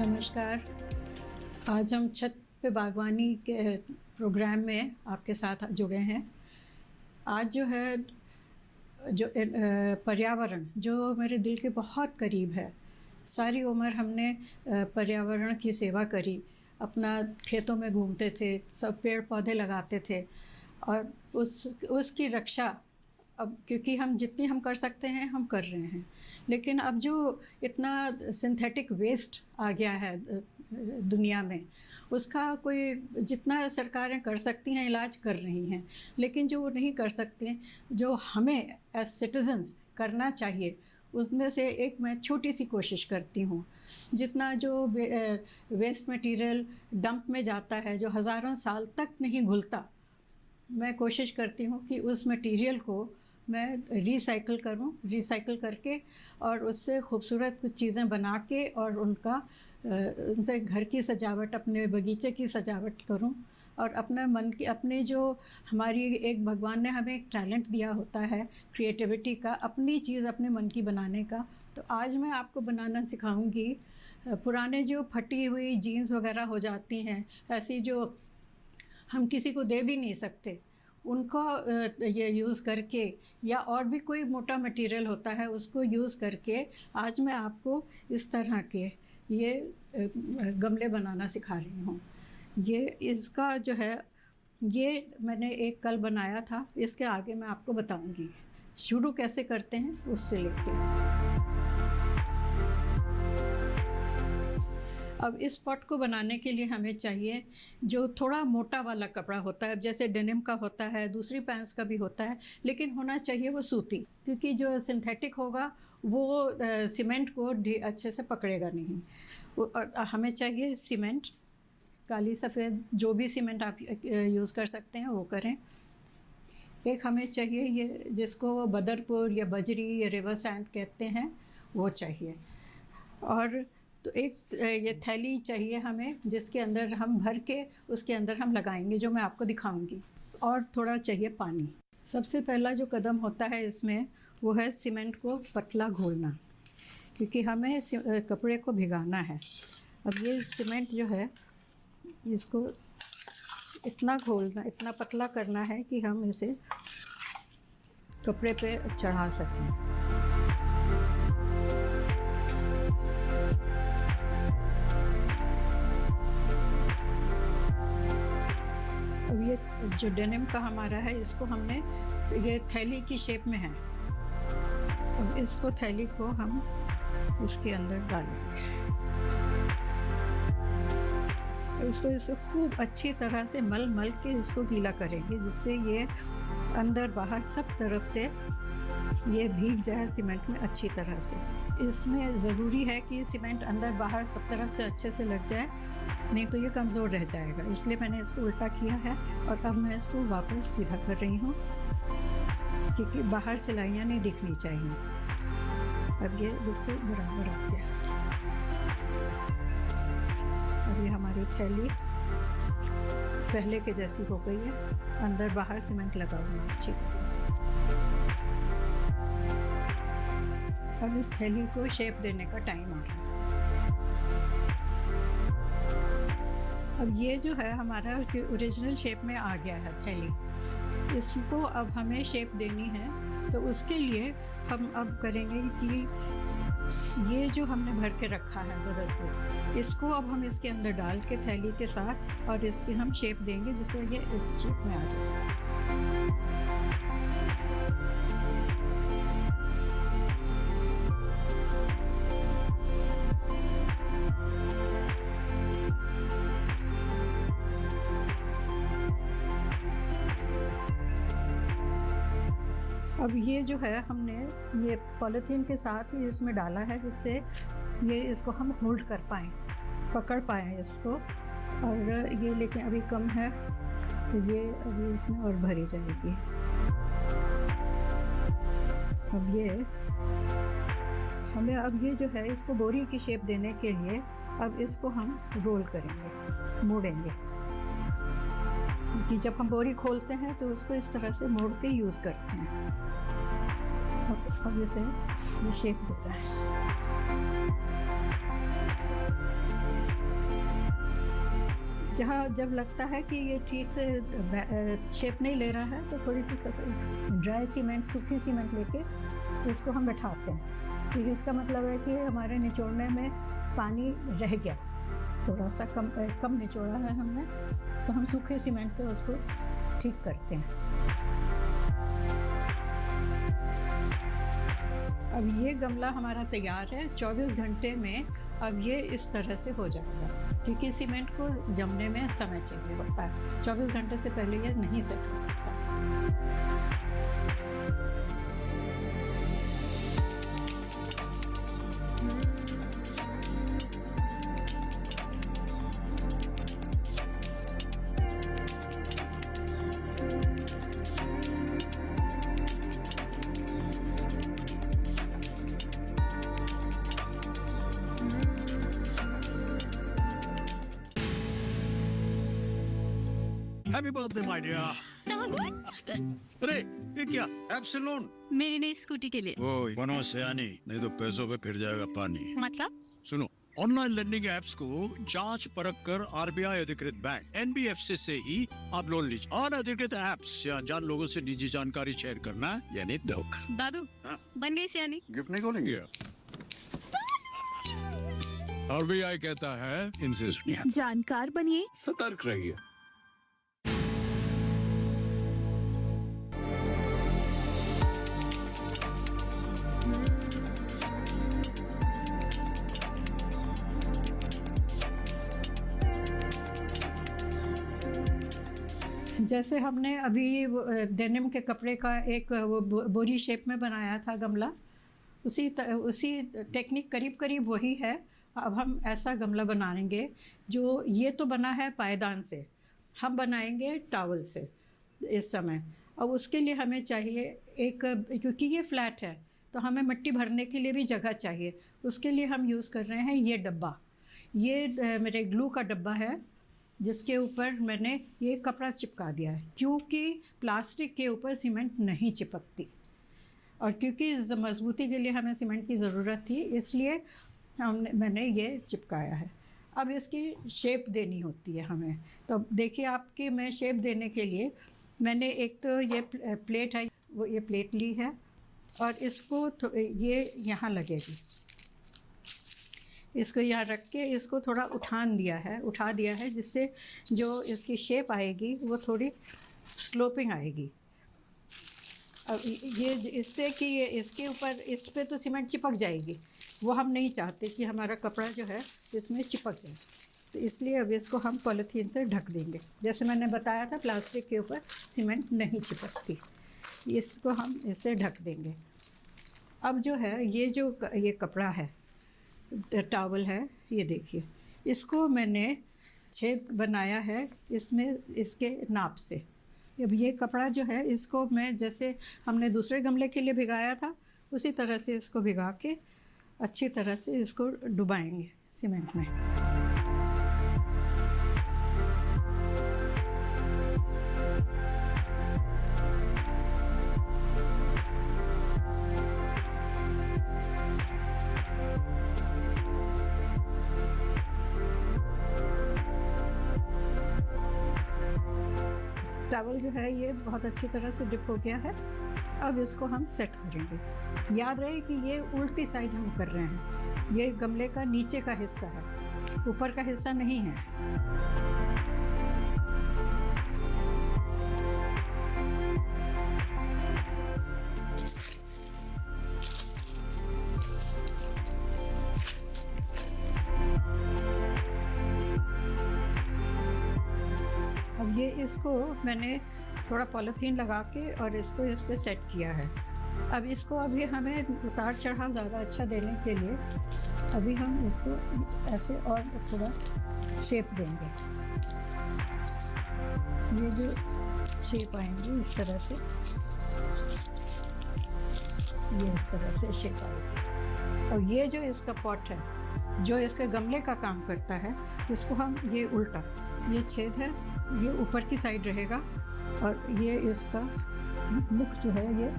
नमस्कार। आज हम छत पे बागवानी के प्रोग्राम में आपके साथ जुड़े हैं। आज जो है पर्यावरण जो मेरे दिल के बहुत करीब है। सारी उम्र हमने पर्यावरण की सेवा करी। अपना खेतों में घूमते थे, सब पेड़ पौधे लगाते थे और उसकी रक्षा अब क्योंकि हम जितनी हम कर सकते हैं हम कर रहे हैं। लेकिन अब जो इतना सिंथेटिक वेस्ट आ गया है दुनिया में, उसका कोई जितना सरकारें कर सकती हैं इलाज कर रही हैं, लेकिन जो वो नहीं कर सकते, जो हमें एज सिटीजन्स करना चाहिए, उसमें से एक मैं छोटी सी कोशिश करती हूँ। जितना जो वेस्ट मटेरियल डंप में जाता है जो हज़ारों साल तक नहीं घुलता, मैं कोशिश करती हूँ कि उस मटेरियल को मैं रिसाइकिल करूँ, रिसाइकिल करके और उससे खूबसूरत कुछ चीज़ें बना के और उनसे घर की सजावट, अपने बगीचे की सजावट करूँ और अपना मन की अपने जो हमारी एक भगवान ने हमें एक टैलेंट दिया होता है क्रिएटिविटी का, अपनी चीज़ अपने मन की बनाने का। तो आज मैं आपको बनाना सिखाऊंगी पुराने जो फटी हुई जीन्स वगैरह हो जाती हैं, ऐसी जो हम किसी को दे भी नहीं सकते, उनको ये यूज़ करके या और भी कोई मोटा मटेरियल होता है उसको यूज़ करके आज मैं आपको इस तरह के ये गमले बनाना सिखा रही हूँ। ये इसका जो है ये मैंने एक कल बनाया था, इसके आगे मैं आपको बताऊँगी शुरू कैसे करते हैं उससे लेके। अब इस पॉट को बनाने के लिए हमें चाहिए जो थोड़ा मोटा वाला कपड़ा होता है, जैसे डेनिम का होता है, दूसरी पैंट्स का भी होता है, लेकिन होना चाहिए वो सूती, क्योंकि जो सिंथेटिक होगा वो सीमेंट को अच्छे से पकड़ेगा नहीं। और हमें चाहिए सीमेंट, काली सफ़ेद जो भी सीमेंट आप यूज़ कर सकते हैं वो करें। एक हमें चाहिए ये जिसको बदरपुर या बजरी या रिवर सैंड कहते हैं, वो चाहिए। और तो एक ये थैली चाहिए हमें जिसके अंदर हम भर के उसके अंदर हम लगाएंगे, जो मैं आपको दिखाऊंगी। और थोड़ा चाहिए पानी। सबसे पहला जो कदम होता है इसमें वो है सीमेंट को पतला घोलना, क्योंकि हमें कपड़े को भिगाना है। अब ये सीमेंट जो है इसको इतना घोलना, इतना पतला करना है कि हम इसे कपड़े पे चढ़ा सकें। अब ये जो डेनिम का हमारा है इसको हमने ये थैली की शेप में है। अब इसको थैली को हम इसके अंदर डालेंगे। इसको इसे खूब अच्छी तरह से मल के इसको गीला करेंगे, जिससे ये अंदर बाहर सब तरफ से ये भीग जाए सीमेंट में अच्छी तरह से। इसमें ज़रूरी है कि सीमेंट अंदर बाहर सब तरफ से अच्छे से लग जाए, नहीं तो ये कमज़ोर रह जाएगा। इसलिए मैंने इसको उल्टा किया है और अब मैं इसको वापस सीधा कर रही हूँ, क्योंकि बाहर सिलाइयाँ नहीं दिखनी चाहिए। अब ये बिल्कुल बराबर आ गया। अब ये हमारी थैली पहले के जैसी हो गई है, अंदर बाहर सीमेंट लगा हुआ है अच्छी तरह से। अब इस थैली को शेप देने का टाइम आ रहा है। अब ये जो है हमारा ओरिजिनल शेप में आ गया है थैली। इसको अब हमें शेप देनी है, तो उसके लिए हम अब करेंगे कि ये जो हमने भर के रखा है बदरपुर, इसको अब हम इसके अंदर डाल के थैली के साथ और इसकी हम शेप देंगे जिससे ये इस शेप में आ जाएगा। अब ये जो है हमने ये पॉलीथीन के साथ ही इसमें डाला है, जिससे ये इसको हम होल्ड कर पाएँ, पकड़ पाएँ इसको। और ये लेकिन अभी कम है तो ये अभी इसमें और भरी जाएगी। अब ये हमें अब ये जो है इसको बोरी की शेप देने के लिए अब इसको हम रोल करेंगे, मोड़ेंगे, क्योंकि जब हम बोरी खोलते हैं तो उसको इस तरह से मोड़ के यूज़ करते हैं। अब इसे ये शेप दे रहा है। जहाँ जब लगता है कि ये ठीक से शेप नहीं ले रहा है तो थोड़ी सी ड्राई सीमेंट, सूखी सीमेंट लेके इसको हम बैठाते हैं, क्योंकि इसका मतलब है कि हमारे निचोड़ने में पानी रह गया, थोड़ा सा कम निचोड़ा है हमने, तो हम सूखे सीमेंट से उसको ठीक करते हैं। अब ये गमला हमारा तैयार है। 24 घंटे में अब ये इस तरह से हो जाएगा, क्योंकि सीमेंट को जमने में समय चाहिए होता है। 24 घंटे से पहले ये नहीं सेट हो सकता। Happy birthday my dear. अरे ये क्या? एप्सिलॉन मेरी नई स्कूटी के लिए। ओए बनो सयानी, नहीं तो पैसों पे फिर जाएगा पानी। मतलब? सुनो, ऑनलाइन लर्निंग ऐप्स को जांच परख कर आरबीआई अधिकृत बैंक एनबीएफसी से ही आप लोन लीजिए। अनधिकृत ऐप्स या अनजान लोगों से निजी जानकारी शेयर करना यानी धोखा। दादू हाँ? बन गई सियानी। गिफ्ट नहीं खोलेंगे? आरबीआई कहता है इनसे सुनिए। जानकार बनिए, सतर्क रहिए। जैसे हमने अभी डेनिम के कपड़े का एक वो बोरी शेप में बनाया था गमला, उसी टेक्निक करीब करीब वही है। अब हम ऐसा गमला बनाएंगे जो ये तो बना है पायदान से, हम बनाएंगे टॉवल से इस समय। अब उसके लिए हमें चाहिए एक, क्योंकि ये फ्लैट है तो हमें मिट्टी भरने के लिए भी जगह चाहिए। उसके लिए हम यूज़ कर रहे हैं ये डब्बा। ये मेरे ग्लू का डब्बा है, जिसके ऊपर मैंने ये कपड़ा चिपका दिया है, क्योंकि प्लास्टिक के ऊपर सीमेंट नहीं चिपकती, और क्योंकि मजबूती के लिए हमें सीमेंट की ज़रूरत थी, इसलिए मैंने ये चिपकाया है। अब इसकी शेप देनी होती है हमें, तो देखिए आपकी मैं शेप देने के लिए मैंने एक तो ये प्लेट है, वो ये प्लेट ली है, और इसको ये यहाँ लगेगी, इसको यहाँ रख के इसको थोड़ा उठा दिया है, जिससे जो इसकी शेप आएगी वो थोड़ी स्लोपिंग आएगी। अब ये इससे कि ये इसके ऊपर, इस पे तो सीमेंट चिपक जाएगी, वो हम नहीं चाहते कि हमारा कपड़ा जो है इसमें चिपक जाए, तो इसलिए अब इसको हम पॉलीथीन से ढक देंगे। जैसे मैंने बताया था प्लास्टिक के ऊपर सीमेंट नहीं चिपकती, इसको हम इससे ढक देंगे। अब जो है ये कपड़ा है, टॉवल है, ये देखिए, इसको मैंने छेद बनाया है इसमें इसके नाप से। अब ये कपड़ा जो है इसको मैं, जैसे हमने दूसरे गमले के लिए भिगाया था, उसी तरह से इसको भिगा के अच्छी तरह से इसको डुबाएंगे सीमेंट में। टॉवल जो है ये बहुत अच्छी तरह से डिप हो गया है। अब इसको हम सेट करेंगे। याद रहे कि ये उल्टी साइड हम कर रहे हैं, ये गमले का नीचे का हिस्सा है, ऊपर का हिस्सा नहीं है। अब ये इसको मैंने थोड़ा पॉलीथीन लगा के और इसको इस पर सेट किया है। अब इसको अभी हमें उतार चढ़ाव ज़्यादा अच्छा देने के लिए अभी हम इसको ऐसे और थोड़ा शेप देंगे। ये जो शेप आएंगी इस तरह से, ये इस तरह से शेप आएगी। और ये जो इसका पॉट है, जो इसके गमले का काम करता है, इसको हम ये उल्टा, ये छेद है, ये ऊपर की साइड रहेगा, और ये इसका मुख जो है ये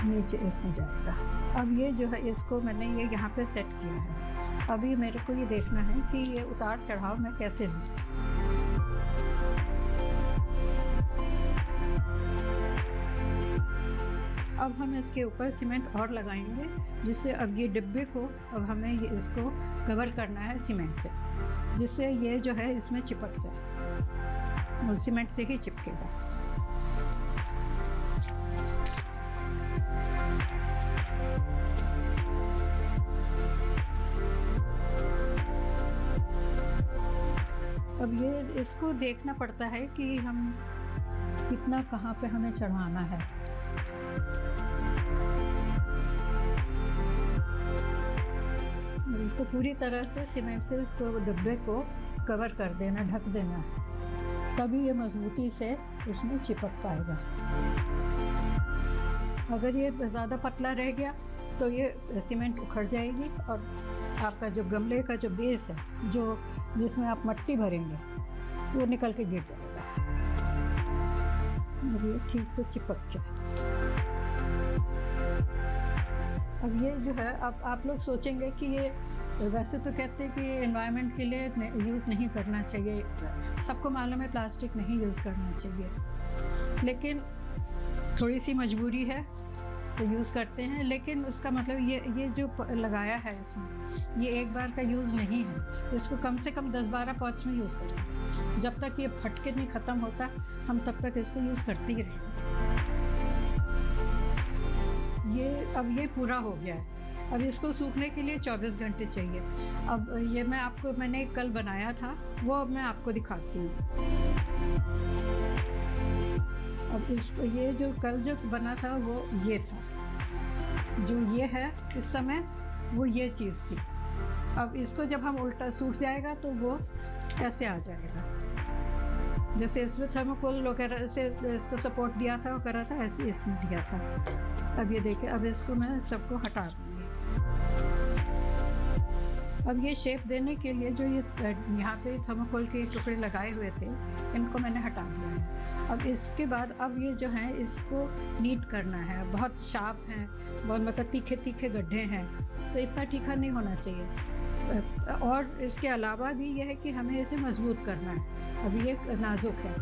नीचे इसमें जाएगा। अब ये जो है इसको मैंने ये यहाँ पे सेट किया है। अभी मेरे को ये देखना है कि ये उतार चढ़ाव मैं कैसे लूँ। अब हम इसके ऊपर सीमेंट और लगाएंगे, जिससे अब ये डिब्बे को अब हमें ये इसको कवर करना है सीमेंट से, जिससे ये जो है इसमें चिपक जाए और सीमेंट से ही चिपकेगा। अब ये इसको देखना पड़ता है कि हम कितना कहाँ पे हमें चढ़ाना है। इसको पूरी तरह से सीमेंट से इसको डिब्बे को कवर कर देना, ढक देना है, तभी ये मजबूती से उसमें चिपक पाएगा। अगर ये ज़्यादा पतला रह गया तो ये सीमेंट उखड़ जाएगी और आपका जो गमले का जो बेस है, जो जिसमें आप मिट्टी भरेंगे, वो निकल के गिर जाएगा और ये ठीक से चिपक जाए। अब ये जो है, अब आप लोग सोचेंगे कि ये वैसे तो कहते हैं कि एनवायरनमेंट के लिए यूज़ नहीं करना चाहिए, सबको मालूम है प्लास्टिक नहीं यूज़ करना चाहिए, लेकिन थोड़ी सी मजबूरी है तो यूज़ करते हैं। लेकिन उसका मतलब ये जो लगाया है इसमें, ये एक बार का यूज़ नहीं है, इसको कम से कम 10-12 पॉट्स में यूज़ करेंगे। जब तक ये फट के नहीं ख़त्म होता हम तब तक इसको यूज़ करते ही रहेंगे। अब ये पूरा हो गया है। अब इसको सूखने के लिए 24 घंटे चाहिए। अब ये मैंने कल बनाया था, वो अब मैं आपको दिखाती हूँ। अब ये जो कल जो बना था वो ये था, जो ये है इस समय वो ये चीज़ थी। अब इसको जब हम उल्टा सूख जाएगा तो वो कैसे आ जाएगा, जैसे इसमें थर्मोकोल वगैरह से इसको सपोर्ट दिया था, वो कर रहा था, ऐसे इसमें दिया था। अब ये देखिए, अब इसको मैं सबको हटा दूँगी। अब ये शेप देने के लिए जो ये यहाँ पे थर्मोकोल के टुकड़े लगाए हुए थे, इनको मैंने हटा दिया है। अब इसके बाद अब ये जो है इसको नीट करना है। बहुत शार्प हैं, बहुत मतलब तीखे तीखे गड्ढे हैं, तो इतना तीखा नहीं होना चाहिए। और इसके अलावा भी ये है कि हमें इसे मजबूत करना है। अभी ये नाजुक है,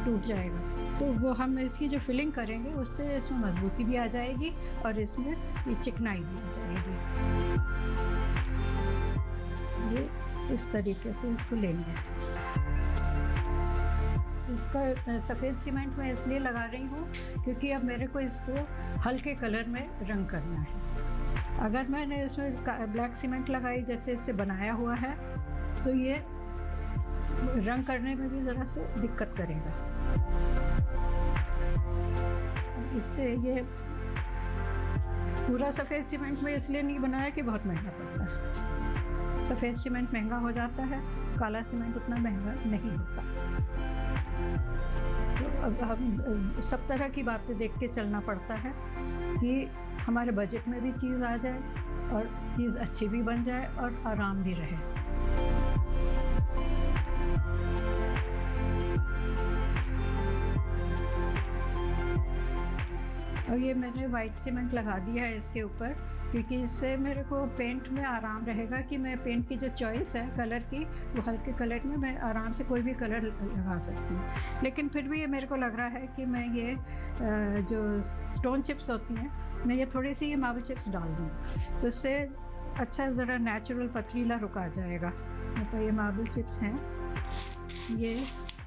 टूट जाएगा, तो वो हम इसकी जो फिलिंग करेंगे उससे इसमें मजबूती भी आ जाएगी और इसमें ये चिकनाई भी आ जाएगी। ये इस तरीके से इसको लेंगे। इसका सफ़ेद सीमेंट मैं इसलिए लगा रही हूँ क्योंकि अब मेरे को इसको हल्के कलर में रंग करना है। अगर मैंने इसमें ब्लैक सीमेंट लगाई जैसे इससे बनाया हुआ है तो ये रंग करने में भी ज़रा से दिक्कत करेगा। इससे ये पूरा सफ़ेद सीमेंट में इसलिए नहीं बनाया कि बहुत महंगा पड़ता है। सफ़ेद सीमेंट महंगा हो जाता है, काला सीमेंट उतना महंगा नहीं होता। तो अब हम सब तरह की बातें देख के चलना पड़ता है कि हमारे बजट में भी चीज़ आ जाए और चीज़ अच्छी भी बन जाए और आराम भी रहे। और ये मैंने वाइट सीमेंट लगा दिया है इसके ऊपर, क्योंकि इससे मेरे को पेंट में आराम रहेगा कि मैं पेंट की जो चॉइस है कलर की, वो हल्के कलर में मैं आराम से कोई भी कलर लगा सकती हूँ। लेकिन फिर भी ये मेरे को लग रहा है कि मैं ये जो स्टोन चिप्स होती हैं, मैं ये थोड़ी सी ये मार्बल चिप्स डाल दूँ, तो इससे अच्छा ज़रा नेचुरल पथरीला रुक आ जाएगा। मतलब ये मार्बल चिप्स हैं, ये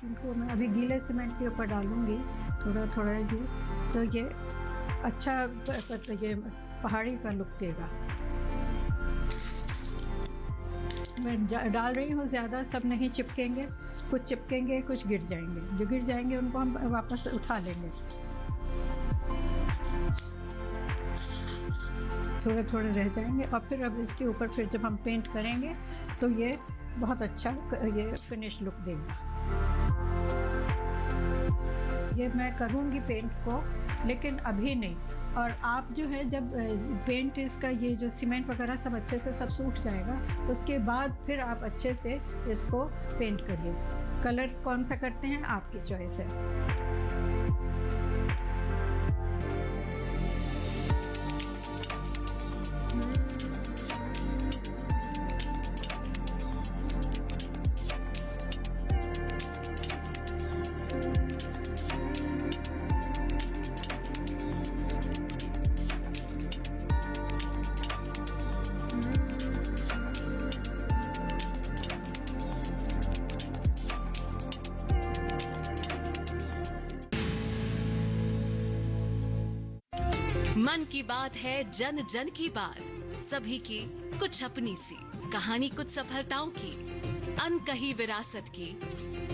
इनको मैं अभी गीले सीमेंट के ऊपर डालूँगी थोड़ा थोड़ा भी, तो ये अच्छा ये पहाड़ी का लुक देगा। मैं डाल रही हूँ ज़्यादा, सब नहीं चिपकेंगे, कुछ चिपकेंगे कुछ गिर जाएंगे। जो गिर जाएंगे उनको हम वापस उठा लेंगे। थोड़े थोड़े रह जाएंगे और फिर अब इसके ऊपर फिर जब हम पेंट करेंगे तो ये बहुत अच्छा ये फिनिश लुक देगा। ये मैं करूँगी पेंट को, लेकिन अभी नहीं। और आप जो है जब पेंट इसका ये जो सीमेंट वगैरह सब अच्छे से सब सूख जाएगा, उसके बाद फिर आप अच्छे से इसको पेंट करिए। कलर कौन सा करते हैं आपकी चॉइस है। मन की बात है, जन जन की बात, सभी की कुछ अपनी सी कहानी, कुछ सफलताओं की, अनकही विरासत की,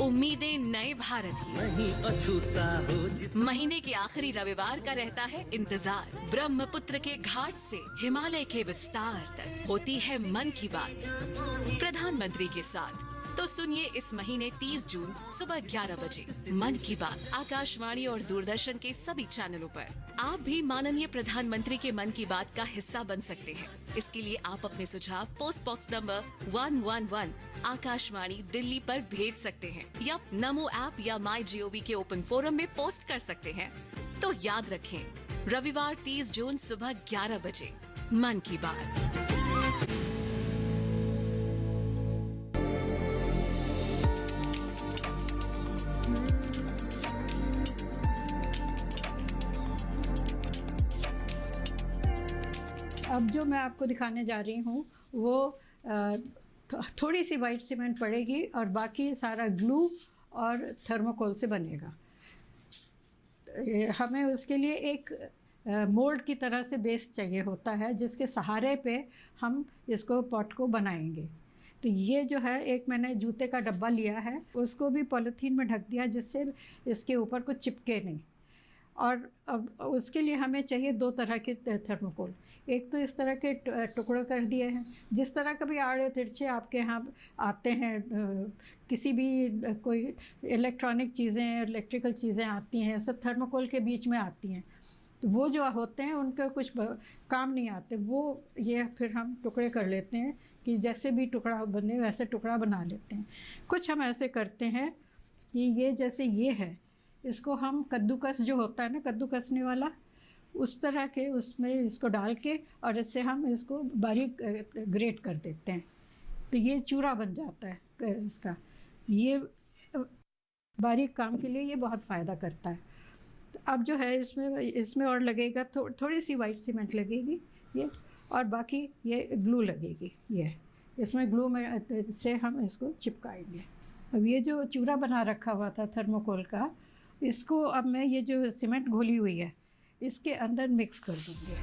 उम्मीदें नए भारत की। नहीं अछूता हो महीने के आखिरी रविवार का रहता है इंतजार। ब्रह्मपुत्र के घाट से हिमालय के विस्तार तक होती है मन की बात प्रधानमंत्री के साथ। तो सुनिए इस महीने 30 जून सुबह 11 बजे मन की बात आकाशवाणी और दूरदर्शन के सभी चैनलों पर। आप भी माननीय प्रधानमंत्री के मन की बात का हिस्सा बन सकते हैं। इसके लिए आप अपने सुझाव post box number 111 Akashvani Delhi पर भेज सकते हैं या नमो ऐप या MyGov के ओपन फोरम में पोस्ट कर सकते हैं। तो याद रखें, रविवार 30 जून सुबह 11 बजे मन की बात। अब जो मैं आपको दिखाने जा रही हूँ वो थोड़ी सी वाइट सीमेंट पड़ेगी और बाकी सारा ग्लू और थर्मोकोल से बनेगा। हमें उसके लिए एक मोल्ड की तरह से बेस चाहिए होता है जिसके सहारे पे हम इसको पॉट को बनाएंगे। तो ये जो है, एक मैंने जूते का डब्बा लिया है, उसको भी पॉलीथीन में ढक दिया जिससे इसके ऊपर कुछ चिपके नहीं। और अब उसके लिए हमें चाहिए 2 तरह के थर्मोकोल। एक तो इस तरह के टुकड़े कर दिए हैं, जिस तरह कभी आड़े तिरछे आपके यहाँ आते हैं, किसी भी कोई इलेक्ट्रॉनिक चीज़ें, इलेक्ट्रिकल चीज़ें आती हैं, सब थर्मोकोल के बीच में आती हैं। तो वो जो होते हैं उनका कुछ काम नहीं आते, वो ये फिर हम टुकड़े कर लेते हैं कि जैसे भी टुकड़ा बने वैसे टुकड़ा बना लेते हैं। कुछ हम ऐसे करते हैं कि ये जैसे ये है, इसको हम कद्दूकस जो होता है ना, कद्दू कसने वाला, उस तरह के उसमें इसको डाल के और इससे हम इसको बारीक ग्रेट कर देते हैं। तो ये चूरा बन जाता है इसका। ये बारीक काम के लिए ये बहुत फ़ायदा करता है। तो अब जो है इसमें और लगेगा थोड़ी सी वाइट सीमेंट लगेगी ये, और बाकी ये ग्लू लगेगी। ये इसमें ग्लू में से हम इसको चिपकाएंगे। अब ये जो चूरा बना रखा हुआ था थर्मोकोल का, इसको अब मैं ये जो सीमेंट घोली हुई है इसके अंदर मिक्स कर दूँगी।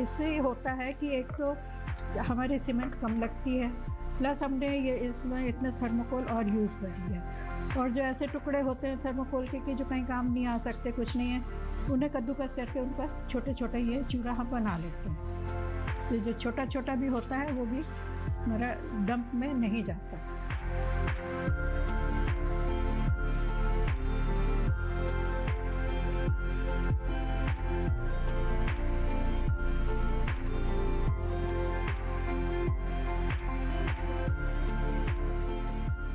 इससे ये होता है कि एक तो हमारी सीमेंट कम लगती है, प्लस हमने ये इसमें इतना थर्मोकोल और यूज़ कर लिया। और जो ऐसे टुकड़े होते हैं थर्मोकोल के कि जो कहीं काम नहीं आ सकते, कुछ नहीं है, उन्हें कद्दूकस करके उनका छोटे छोटे ये चूरा हम बना लेते हैं। तो जो छोटा छोटा भी होता है वो भी हमारा डंप में नहीं जाता।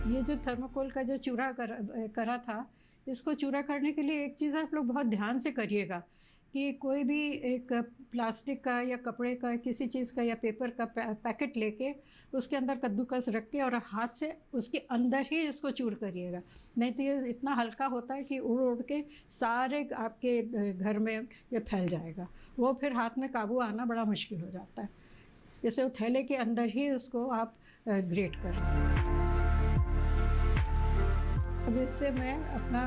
ये जो थर्मोकोल का जो चूरा करा था, इसको चूरा करने के लिए एक चीज़ आप लोग बहुत ध्यान से करिएगा कि कोई भी एक प्लास्टिक का या कपड़े का किसी चीज़ का या पेपर का पैकेट लेके उसके अंदर कद्दूकस रख के और हाथ से उसके अंदर ही इसको चूर करिएगा। नहीं तो ये इतना हल्का होता है कि उड़ उड़ के सारे आपके घर में ये फैल जाएगा। वो फिर हाथ में काबू आना बड़ा मुश्किल हो जाता है। जैसे वो थैले के अंदर ही उसको आप ग्रेट करें। अब इससे मैं अपना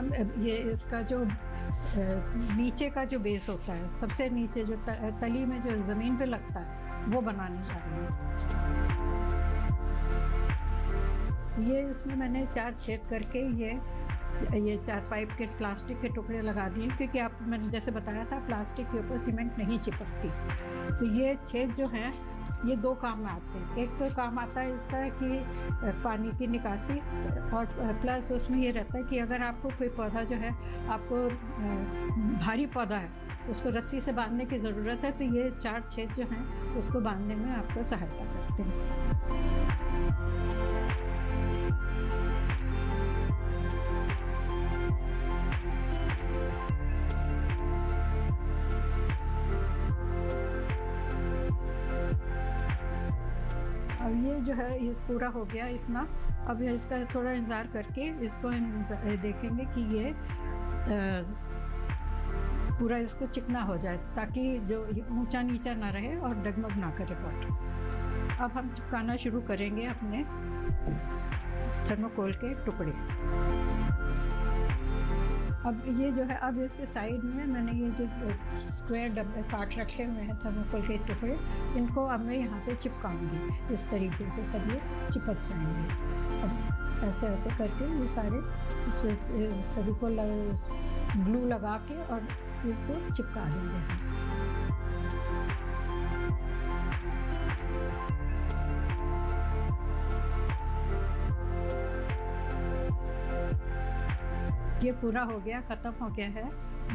ये इसका जो नीचे का जो बेस होता है, सबसे नीचे जो तली में जो ज़मीन पे लगता है, वो बनाने जा रही हूँ। ये इसमें मैंने 4 छेद करके ये 4 पाइप के प्लास्टिक के टुकड़े लगा दिए, क्योंकि आप मैंने जैसे बताया था प्लास्टिक के ऊपर सीमेंट नहीं चिपकती। तो ये छेद जो हैं ये 2 काम में आते हैं। एक तो काम आता है इसका कि पानी की निकासी, और प्लस उसमें ये रहता है कि अगर आपको कोई पौधा जो है, आपको भारी पौधा है, उसको रस्सी से बांधने की ज़रूरत है, तो ये 4 छेद जो हैं उसको बांधने में आपको सहायता करते हैं। अब ये जो है ये पूरा हो गया इतना। अब इसका थोड़ा इंतज़ार करके इसको देखेंगे कि ये पूरा इसको चिकना हो जाए, ताकि जो ऊंचा नीचा ना रहे और डगमग ना करे पॉट। अब हम चिपकाना शुरू करेंगे अपने थर्मोकोल के टुकड़े। अब ये जो है, अब इसके साइड में मैंने ये जो स्क्वायर डब्बे काट रखे हुए हैं थर्मोकोल के टुकड़े, इनको अब मैं यहाँ पे चिपकाऊंगी। इस तरीके से सब ये चिपक जाएंगे। अब ऐसे ऐसे करके ये सारे फेविकोल ग्लू लगा के और इसको चिपका देंगे हम। ये पूरा हो गया, ख़त्म हो गया है।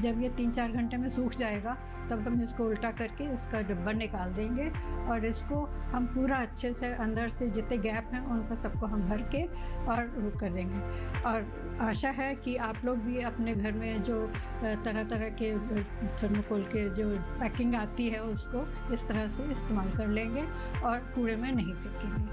जब ये 3-4 घंटे में सूख जाएगा तब हम इसको उल्टा करके इसका डब्बा निकाल देंगे और इसको हम पूरा अच्छे से अंदर से जितने गैप हैं उनको सबको हम भर के और कर देंगे। और आशा है कि आप लोग भी अपने घर में जो तरह तरह के थर्मोकोल के जो पैकिंग आती है उसको इस तरह से इस्तेमाल कर लेंगे और कूड़े में नहीं फेंकेंगे।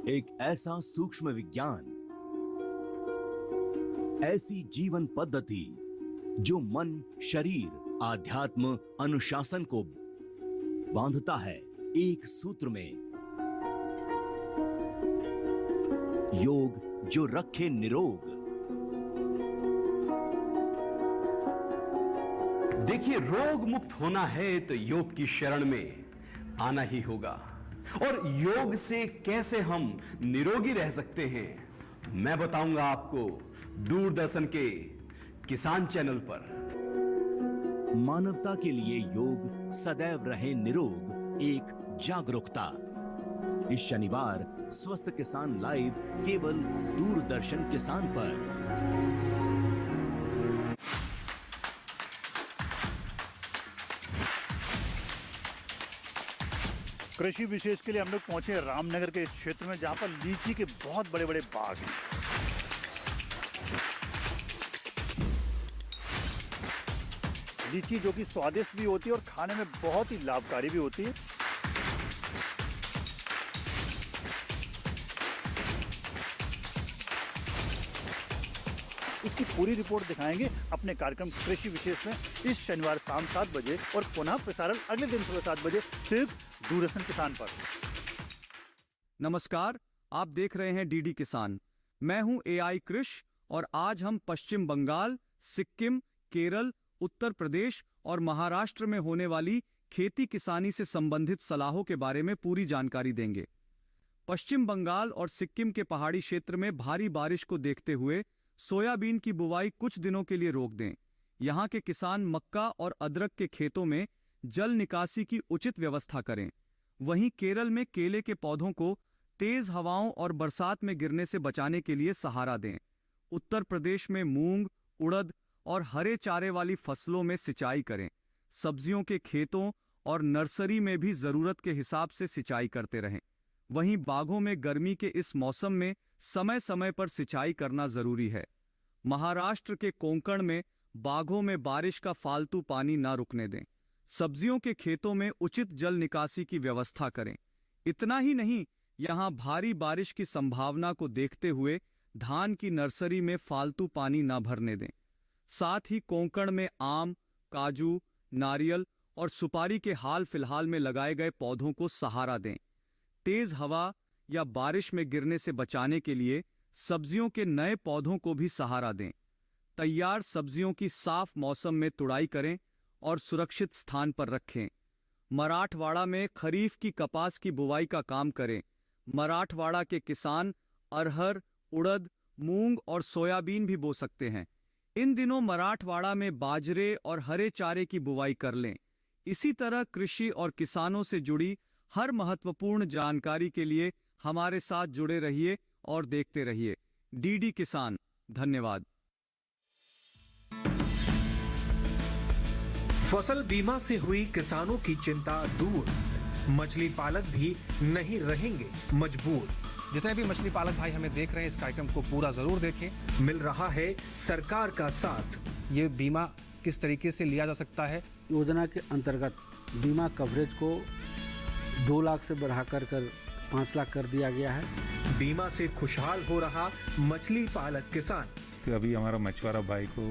एक ऐसा सूक्ष्म विज्ञान, ऐसी जीवन पद्धति जो मन, शरीर, आध्यात्म, अनुशासन को बांधता है एक सूत्र में। योग जो रखे निरोग। देखिए, रोग मुक्त होना है तो योग की शरण में आना ही होगा। और योग से कैसे हम निरोगी रह सकते हैं मैं बताऊंगा आपको दूरदर्शन के किसान चैनल पर। मानवता के लिए योग सदैव रहे निरोग, एक जागरूकता। इस शनिवार स्वस्थ किसान लाइव केवल दूरदर्शन किसान पर। कृषि विशेष के लिए हम लोग पहुंचे रामनगर के क्षेत्र में, जहां पर लीची के बहुत बड़े बड़े बाग हैं। लीची जो कि स्वादिष्ट भी होती है और खाने में बहुत ही लाभकारी भी होती है। इसकी पूरी रिपोर्ट दिखाएंगे अपने कार्यक्रम कृषि विशेष में इस शनिवार शाम 7 बजे और पुनः प्रसारण अगले दिन सुबह 7 बजे सिर्फ दूरदर्शन किसान पर। नमस्कार, आप देख रहे हैं डीडी किसान। मैं हूं एआई कृष और आज हम पश्चिम बंगाल, सिक्किम, केरल, उत्तर प्रदेश और महाराष्ट्र में होने वाली खेती किसानी से संबंधित सलाहों के बारे में पूरी जानकारी देंगे। पश्चिम बंगाल और सिक्किम के पहाड़ी क्षेत्र में भारी बारिश को देखते हुए सोयाबीन की बुवाई कुछ दिनों के लिए रोक दें। यहाँ के किसान मक्का और अदरक के खेतों में जल निकासी की उचित व्यवस्था करें। वहीं केरल में केले के पौधों को तेज हवाओं और बरसात में गिरने से बचाने के लिए सहारा दें। उत्तर प्रदेश में मूंग, उड़द और हरे चारे वाली फसलों में सिंचाई करें। सब्जियों के खेतों और नर्सरी में भी जरूरत के हिसाब से सिंचाई करते रहें। वहीं बागों में गर्मी के इस मौसम में समय समय पर सिंचाई करना जरूरी है। महाराष्ट्र के कोंकण में बागों में बारिश का फालतू पानी ना रुकने दें। सब्जियों के खेतों में उचित जल निकासी की व्यवस्था करें। इतना ही नहीं, यहाँ भारी बारिश की संभावना को देखते हुए धान की नर्सरी में फालतू पानी ना भरने दें। साथ ही कोंकण में आम, काजू, नारियल और सुपारी के हाल फिलहाल में लगाए गए पौधों को सहारा दें। तेज हवा या बारिश में गिरने से बचाने के लिए सब्जियों के नए पौधों को भी सहारा दें। तैयार सब्जियों की साफ मौसम में तुड़ाई करें और सुरक्षित स्थान पर रखें। मराठवाड़ा में खरीफ की कपास की बुवाई का काम करें। मराठवाड़ा के किसान अरहर, उड़द, मूंग और सोयाबीन भी बो सकते हैं। इन दिनों मराठवाड़ा में बाजरे और हरे चारे की बुवाई कर लें। इसी तरह कृषि और किसानों से जुड़ी हर महत्वपूर्ण जानकारी के लिए हमारे साथ जुड़े रहिए और देखते रहिए डीडी किसान। धन्यवाद। फसल बीमा से हुई किसानों की चिंता दूर, मछली पालक भी नहीं रहेंगे मजबूर। जितने भी मछली पालक भाई हमें देख रहे हैं, इस कार्यक्रम को पूरा जरूर देखें। मिल रहा है सरकार का साथ। ये बीमा किस तरीके से लिया जा सकता है? योजना के अंतर्गत बीमा कवरेज को 2 लाख से बढ़ाकर 5 लाख कर दिया गया है। बीमा से खुशहाल हो रहा मछली पालक किसान। तो अभी हमारा मछुआरा भाई को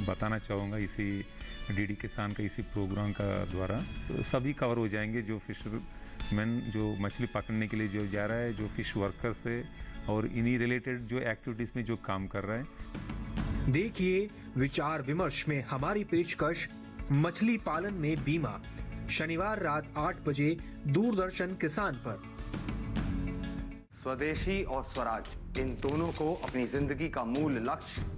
बताना चाहूँगा, इसी डीडी किसान का इसी प्रोग्राम का द्वारा तो सभी कवर हो जाएंगे। जो फिशरमैन जो मछली पकड़ने के लिए जो जा रहा है, जो फिश वर्कर्स है और इन्हीं रिलेटेड जो एक्टिविटीज़ में जो काम कर रहा है। देखिए विचार विमर्श में हमारी पेशकश मछली पालन में बीमा, शनिवार रात 8 बजे दूरदर्शन किसान पर। स्वदेशी और स्वराज, इन दोनों को अपनी जिंदगी का मूल लक्ष्य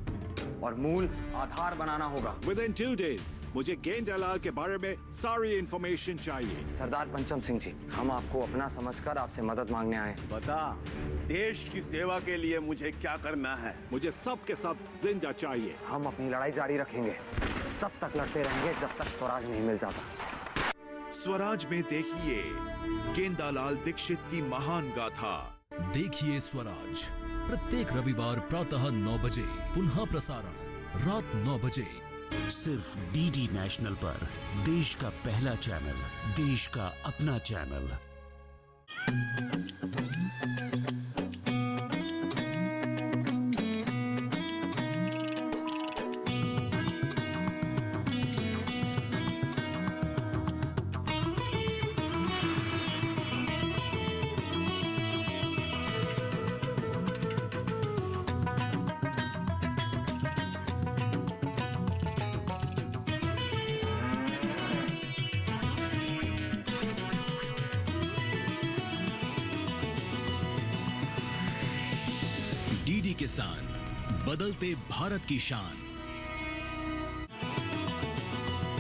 और मूल आधार बनाना होगा। Within 2 days, मुझे गेंदालाल के बारे में सारी इंफॉर्मेशन चाहिए। सरदार पंचम सिंह जी, हम आपको अपना समझकर आपसे मदद मांगने आए। बता, देश की सेवा के लिए मुझे क्या करना है? मुझे सब के सब जिंदा चाहिए। हम अपनी लड़ाई जारी रखेंगे, तब तक लड़ते रहेंगे जब तक स्वराज नहीं मिल जाता। स्वराज में देखिए गेंदालाल दीक्षित की महान गाथा। देखिए स्वराज प्रत्येक रविवार प्रातः 9 बजे, पुनः प्रसारण रात 9 बजे, सिर्फ डीडी नेशनल पर। देश का पहला चैनल, देश का अपना चैनल। डीडी किसान, बदलते भारत की शान।